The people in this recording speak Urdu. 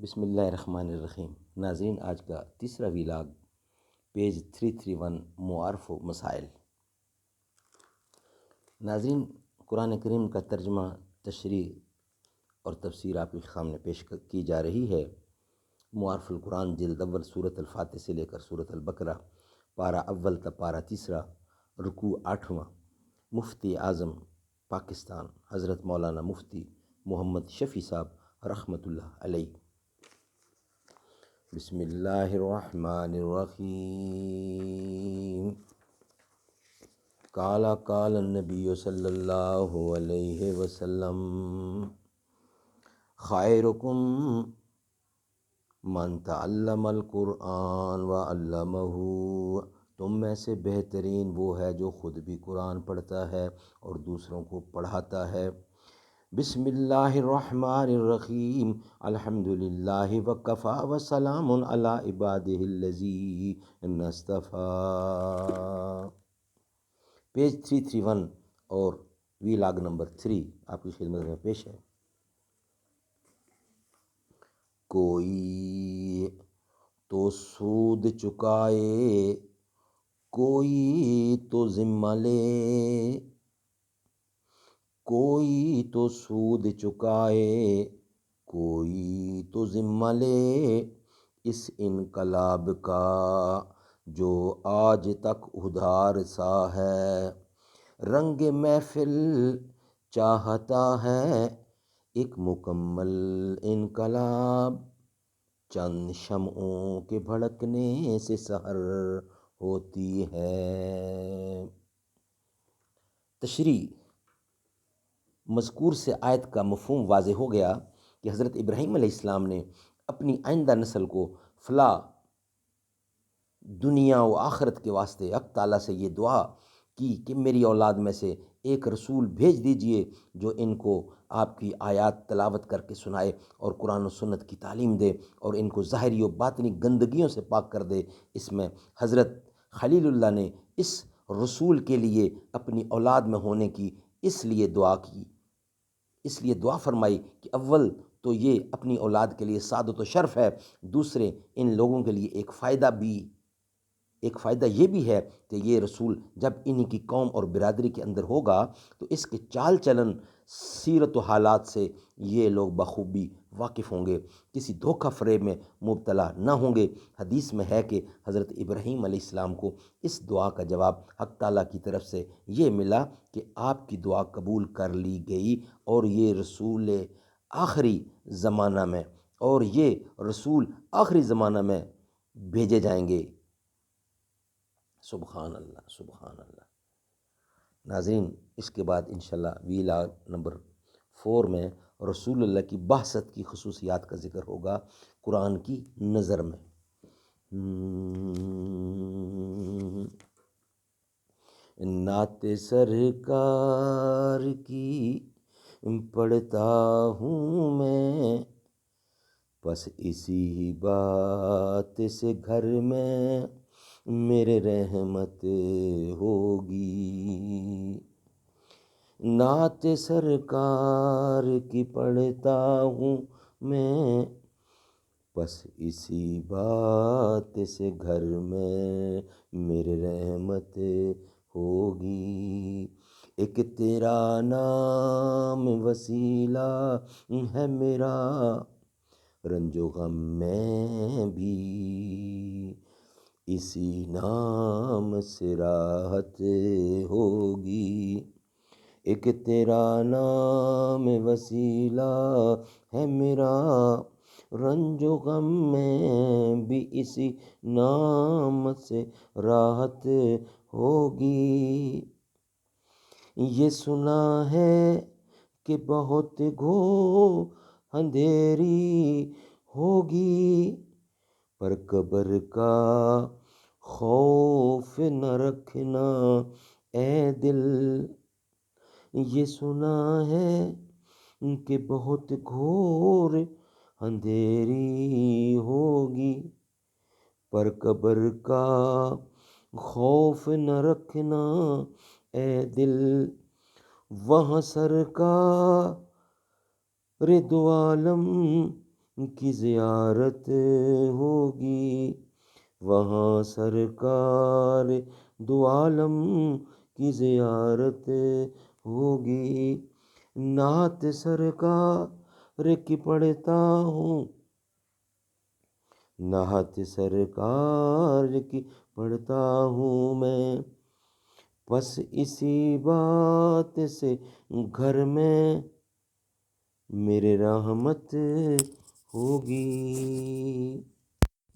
بسم اللہ الرحمن الرحیم۔ ناظرین، آج کا تیسرا ویلاگ پیج 331 معارف و مسائل۔ ناظرین، قرآن کریم کا ترجمہ، تشریح اور تفسیر آپ کے سامنے پیش کی جا رہی ہے۔ معارف القرآن جلد اول، سورۃ الفاتح سے لے کر سورۃ البقرہ، پارہ اول تا پارہ تیسرا، رکوع 8واں۔ مفتی اعظم پاکستان حضرت مولانا مفتی محمد شفیع صاحب رحمۃ اللہ علیہ۔ بسم اللہ الرحمن الرحیم۔ قال النبی صلی اللہ علیہ وسلم خیرکم من تعلم القرآن وعلمہ۔ تم میں سے بہترین وہ ہے جو خود بھی قرآن پڑھتا ہے اور دوسروں کو پڑھاتا ہے۔ بسم اللہ الرحمن الرحیم۔ الحمد للہ وکفی وسلام علی عبادہ الذین اصطفیٰ۔ پیج 331 اور ویلاگ نمبر 3 آپ کی خدمت میں پیش ہے۔ کوئی تو سود چکائے، کوئی تو ذمہ لے، کوئی تو سود چکائے، کوئی تو ذمہ لے، اس انقلاب کا جو آج تک ادھار سا ہے۔ رنگ محفل چاہتا ہے ایک مکمل انقلاب، چند شمعوں کے بھڑکنے سے سحر ہوتی ہے۔ تشریح۔ مذکور سے آیت کا مفہوم واضح ہو گیا کہ حضرت ابراہیم علیہ السلام نے اپنی آئندہ نسل کو فلاح دنیا و آخرت کے واسطے حق تعالیٰ سے یہ دعا کی کہ میری اولاد میں سے ایک رسول بھیج دیجئے جو ان کو آپ کی آیات تلاوت کر کے سنائے اور قرآن و سنت کی تعلیم دے اور ان کو ظاہری و باطنی گندگیوں سے پاک کر دے۔ اس میں حضرت خلیل اللہ نے اس رسول کے لیے اپنی اولاد میں ہونے کی اس لیے دعا کی، اس لیے دعا فرمائی کہ اول تو یہ اپنی اولاد کے لیے سعادت و شرف ہے، دوسرے ان لوگوں کے لیے ایک فائدہ یہ بھی ہے کہ یہ رسول جب انہی کی قوم اور برادری کے اندر ہوگا تو اس کے چال چلن، سیرت و حالات سے یہ لوگ بخوبی واقف ہوں گے، کسی دھوکہ فریب میں مبتلا نہ ہوں گے۔ حدیث میں ہے کہ حضرت ابراہیم علیہ السلام کو اس دعا کا جواب حق تعالیٰ کی طرف سے یہ ملا کہ آپ کی دعا قبول کر لی گئی اور یہ رسول آخری زمانہ میں بھیجے جائیں گے۔ سبحان اللہ، سبحان اللہ۔ ناظرین، اس کے بعد انشاءاللہ ویلاگ نمبر 4 میں رسول اللہ کی بعثت کی خصوصیات کا ذکر ہوگا قرآن کی نظر میں۔ نعت سرکار کی پڑھتا ہوں میں، بس اسی بات سے گھر میں میرے رحمت ہوگی۔ نعت سرکار کی پڑھتا ہوں میں، بس اسی بات سے گھر میں میرے رحمت ہوگی۔ ایک تیرا نام وسیلہ ہے میرا، رنج و غم میں بھی اسی نام سے راحت ہوگی۔ ایک تیرا نام وسیلہ ہے میرا، رنج و غم میں بھی اسی نام سے راحت ہوگی۔ یہ سنا ہے کہ بہت گھور اندھیری ہوگی، پر قبر کا خوف نہ رکھنا اے دل۔ یہ سنا ہے کہ بہت گھور اندھیری ہوگی، پر قبر کا خوف نہ رکھنا اے دل۔ وہاں سرکار دو عالم کی زیارت ہوگی، وہاں سرکار دو عالم کی زیارت ہوگی۔ نعت سرکار کی پڑھتا ہوں، نعت سرکار کی پڑھتا ہوں میں، بس اسی بات سے گھر میں میرے رحمت ہوگی۔